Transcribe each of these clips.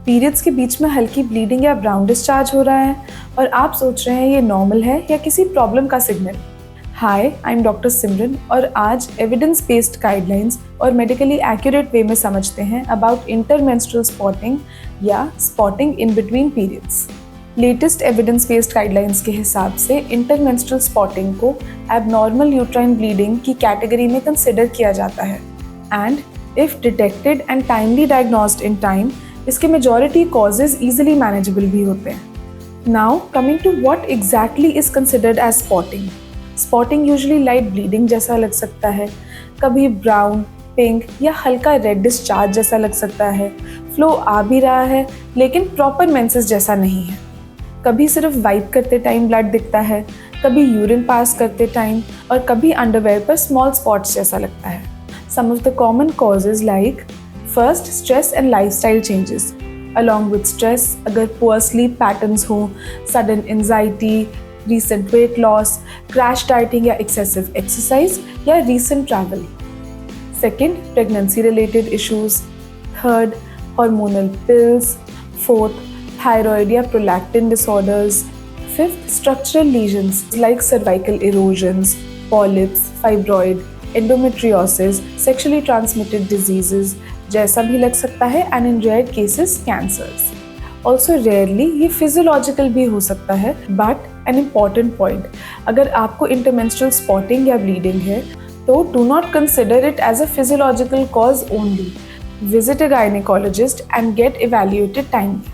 Periods के बीच में हल्की ब्लीडिंग या ब्राउन डिस्चार्ज हो रहा है और आप सोच रहे हैं ये नॉर्मल है या किसी प्रॉब्लम का signal. Hi, I am doctor Simran और आज एविडेंस बेस्ड गाइडलाइंस और मेडिकली एक्यूरेट वे में समझते हैं अबाउट इंटरमेंस्ट्रुअल स्पॉटिंग या spotting in between periods. Latest evidence based guidelines के हिसाब से इंटरमेंस्ट्रुअल स्पॉटिंग को एबनॉर्मल यूट्राइन ब्लीडिंग की कैटेगरी में कंसिडर किया जाता है and if detected and timely diagnosed in time, इसके मेजॉरिटी कॉजेज इजीली मैनेजेबल भी होते हैं। Now coming to what exactly is considered as spotting. Spotting usually light bleeding जैसा लग सकता है, कभी ब्राउन, पिंक या हल्का रेड डिस्चार्ज जैसा लग सकता है। फ्लो आ भी रहा है लेकिन प्रॉपर मेंसेस जैसा नहीं है। कभी सिर्फ वाइप करते टाइम ब्लड दिखता है, कभी यूरिन पास करते टाइम और कभी अंडरवेयर पर स्मॉल स्पॉट्स जैसा लगता है। Some of the common causes like first, stress and lifestyle changes. Along with stress, अगर पुअर स्लीप पैटर्न्स हो, sudden anxiety, recent weight loss, crash dieting या excessive exercise या recent travel. Second, pregnancy related issues. Third, hormonal pills. Fourth, thyroid या prolactin disorders. Fifth, structural lesions like cervical erosions, polyps, fibroid, endometriosis, sexually transmitted diseases जैसा भी लग सकता है and in rare cases cancers. Also rarely ये physiological भी हो सकता है, बट एन इम्पॉर्टेंट पॉइंट, अगर आपको इंटरमेंस्ट्रुअल स्पॉटिंग या ब्लीडिंग है तो do not consider it as a physiological cause only. Visit a gynaecologist and get evaluated timely.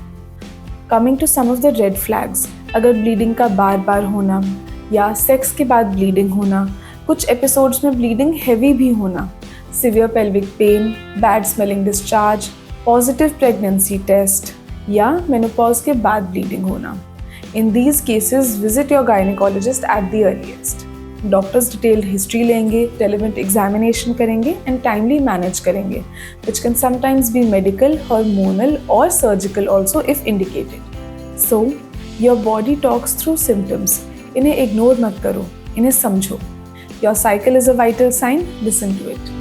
Coming to some of the red flags, अगर ब्लीडिंग का बार बार होना या सेक्स के बाद ब्लीडिंग होना, कुछ एपिसोड्स में ब्लीडिंग हैवी भी होना, severe pelvic pain, bad smelling discharge, positive pregnancy test या मेनोपॉज के बाद ब्लीडिंग होना। In these cases visit your gynaecologist at the earliest. Doctors detailed history लेंगे, रेलेवेंट एग्जामिनेशन करेंगे एंड टाइमली मैनेज करेंगे, which can sometimes be medical, hormonal और surgical also if indicated. So your body talks through symptoms, इन्हें ignore मत करो, इन्हें समझो। Your cycle is a vital sign, listen to it.